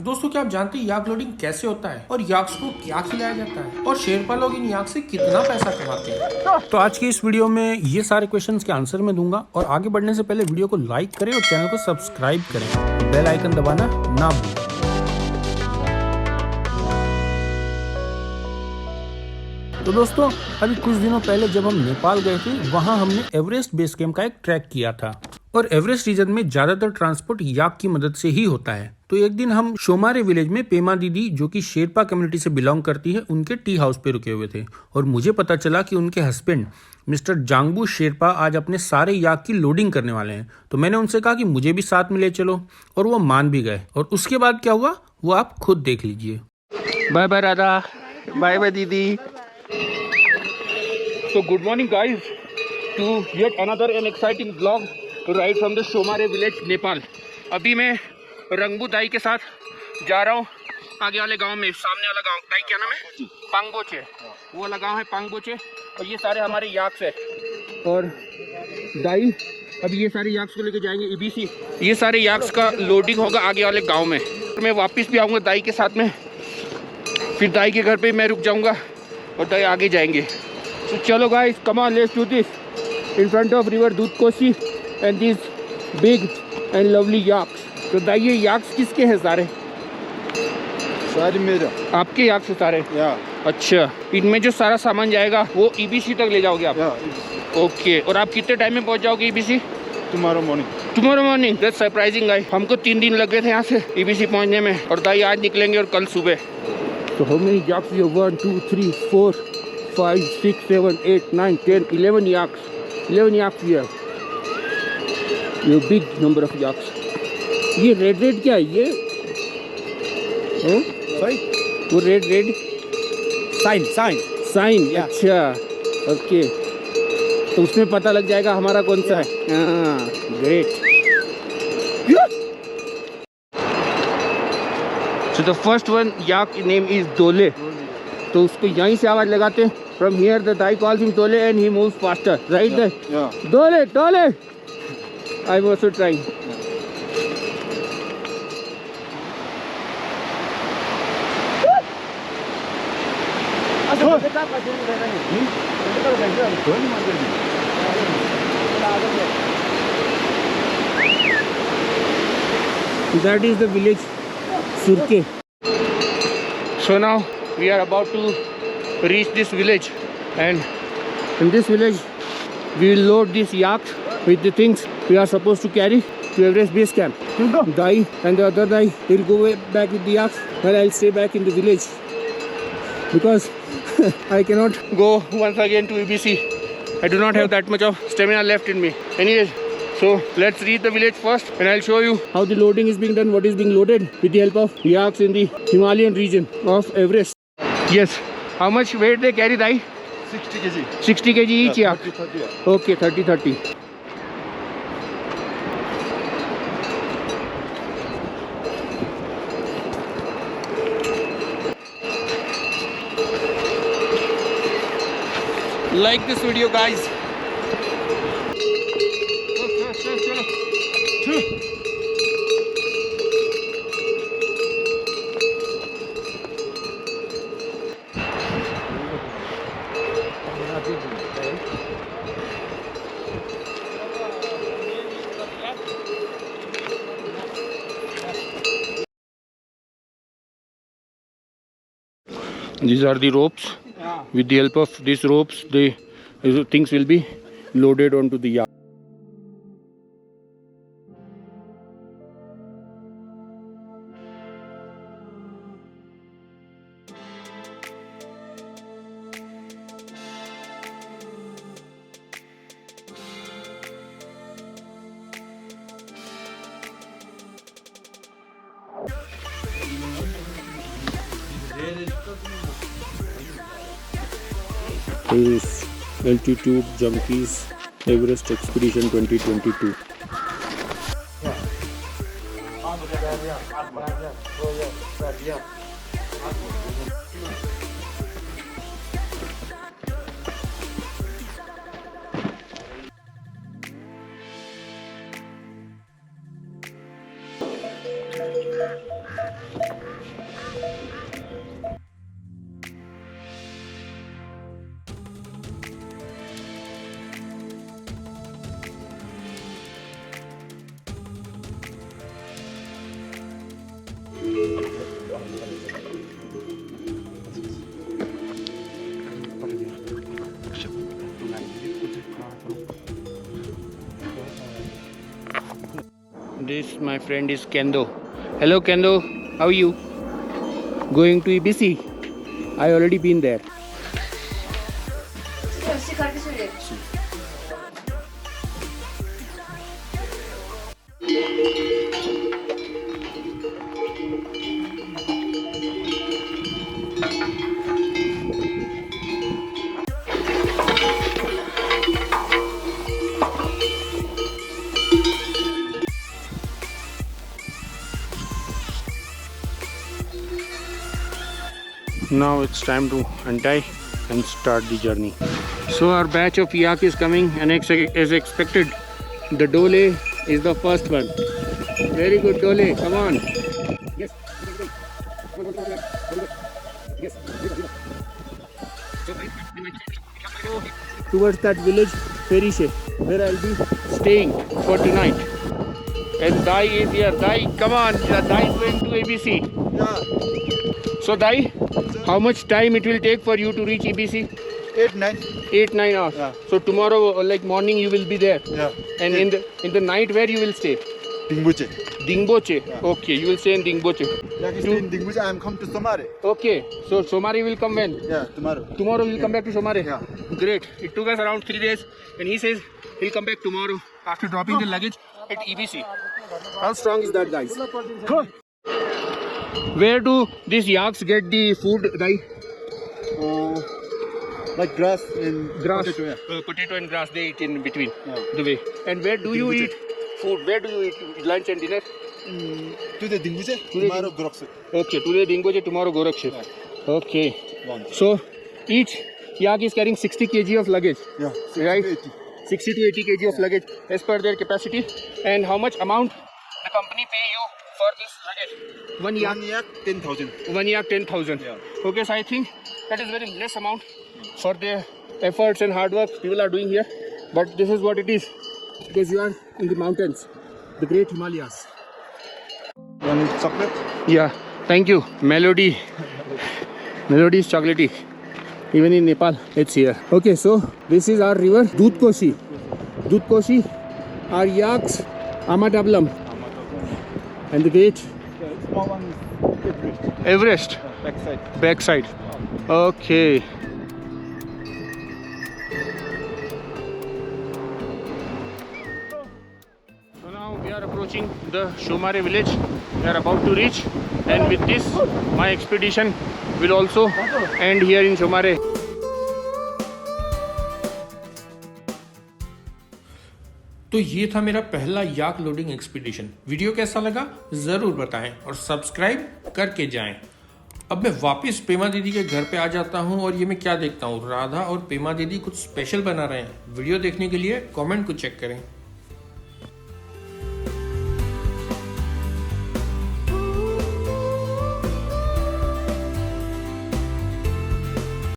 दोस्तों, क्या आप जानते हैं याक लोडिंग कैसे होता है और याक्स को क्या खिलाया जाता है और शेरपा लोग इन याक से कितना पैसा कमाते हैं? तो आज की इस वीडियो में ये सारे क्वेश्चंस के आंसर मैं दूंगा। और आगे बढ़ने से पहले वीडियो को लाइक करें और चैनल को सब्सक्राइब करें, बेल आइकन दबाना ना भूलें। तो दोस्तों, अभी कुछ दिनों पहले जब हम नेपाल गए थे, वहां हमने एवरेस्ट बेस कैंप का एक ट्रैक किया था। और एवरेस्ट रीजन में ज्यादातर ट्रांसपोर्ट याक की मदद से ही होता है। तो एक दिन हम शोमारे विलेज में पेमा दीदी, जो कि शेरपा कम्युनिटी से बिलोंग करती है, उनके टी हाउस पे रुके हुए थे। और मुझे पता चला कि उनके हस्बैंड मिस्टर जांगबू शेरपा आज अपने सारे याक की लोडिंग करने वाले हैं। तो मैंने उनसे कहा कि मुझे भी साथ में ले चलो, और वो मान भी गए। और उसके बाद क्या हुआ वो आप खुद देख लीजिए। Bye bye Radha, bye bye didi. So good morning guys to yet another an exciting vlog right from the Shomare village Nepal. अभी मैं रंगबू दाई के साथ जा रहा हूँ आगे वाले गांव में। सामने वाला गांव दाई क्या नाम है? पांगबोचे। वो वाला गांव है पांगबोचे। और ये सारे हमारे याक्स है। और दाई अभी ये सारे याक्स को लेके जाएंगे ईबीसी। ये सारे याक्स का लोडिंग होगा आगे वाले गाँव में। तो मैं वापस भी आऊँगा दाई के साथ में। फिर दाई के घर पे मैं रुक जाऊँगा और दाई आगे जाएंगे। So chalo guys, come on, let's do this in front of river Dudkoshi and these big and lovely yaks. तो दाई ये याक्स किसके हैं सारे? सारे मेरा। आपके याक्स सारे? अच्छा, इनमें जो सारा सामान जाएगा वो ईबीसी तक ले जाओगे आप? ओके। और आप कितने टाइम में पहुंच जाओगे EBC? Tomorrow morning. Tomorrow morning. That's surprising guys. हमको 3 दिन लग गए थे यहाँ से ईबीसी पहुंचने में, और दाई आज निकलेंगे और कल सुबह। तो how many याक्स we have? 1 2 3 4 5 6 7 8 9 10 11 yaks. 11 yaks we have. ये big number of yaks. ये रेड क्या है ये? सही। वो रेड साइन। अच्छा, ओके। तो उसमें पता लग जाएगा हमारा कौन सा है। हाँ, great. So the first one yak name is Dole. तो उसको यहीं से आवाज लगाते हैं। From here the Thai calls him Dole and he moves faster, right? Yeah. Dole. I'm also trying. That is the village Surke. So now we are about to reach this village, and in this village we will load this yak with the things we are supposed to carry to Everest base camp. Dai and the other Dai will go back with the yaks, while I'll stay back in the village because I cannot go once again to EBC. I do not have that much of stamina left in me. Anyways, so let's reach the village first and I'll show you how the loading is being done, what is being loaded with the help of yaks in the Himalayan region of Everest. Yes. How much weight they carry, Dai? 60 kg. 60 kg each yak? 30. Okay, 30. Like this video, guys. These are the ropes. With the help of these ropes, the things will be loaded onto the yak. This Altitude Junkies Everest Expedition 2022. This, my friend, is Kendo. Hello, Kendo. How are you? Going to EBC? I already been there. Now it's time to untie and start the journey. So our batch of yak is coming, and as expected, the Dole is the first one. Very good, Dole. Come on. Yes. Towards that village, Perishe, where I'll be staying for tonight. And Dai is here. Dai, come on. Dai is going to ABC. Yeah. So Dai, how much time it will take for you to reach EBC? 8-9. 8-9 hours. Yeah. So tomorrow, like morning, you will be there. Yeah. And in the night, where you will stay? Dingbuche. Dingboche. Yeah. Okay, you will stay in Dingboche. Yeah, in Dingbuche. I am come to Somare. Okay, so Somare will come when? Yeah, tomorrow. Tomorrow we'll come back to Somare. Yeah. Great. It took us around 3 days, and he says he'll come back tomorrow after dropping the luggage at EBC. How strong is that, guys? Where do these yaks get the food, Dai? Like grass and Grass, potato, yeah. potato and grass they eat in between Yeah. the way. And where do you eat food? Where do you eat lunch and dinner? Today Dingbuche, tomorrow Gorokse. Okay, today Dingboche, tomorrow Gorakhpur. Okay. Lunch. So each yak is carrying 60 kg of luggage, Yeah. right? 80. 60 to 80 kg of luggage as per their capacity. And how much amount the company pay you for this luggage? One yak, 1 yak, 10,000. 1 yak 10,000. Yeah. Okay, so I think that is very less amount for the efforts and hard work people are doing here. But this is what it is, because you are in the mountains, the great Himalayas. You want chocolate? Yeah, thank you. Melody. Melody is chocolatey. Even in Nepal, it's here. Okay, so this is our river, Dudhkoshi. Dudhkoshi, our yaks, Amatablam, and the great Yeah, small one is Everest. backside. Backside. Okay. So now we are approaching the Shomare village. We are about to reach, and with this, my expedition will also end here in Shomare. तो ये था मेरा पहला याक loading expedition. Video कैसा लगा ज़रूर बताएं और सब्सक्राइब करके जाएं। अब मैं वापस पेमा दीदी के घर पे आ जाता हूँ और ये मैं क्या देखता हूँ, राधा और पेमा दीदी कुछ स्पेशल बना रहे हैं। वीडियो देखने के लिए कमेंट को चेक करें।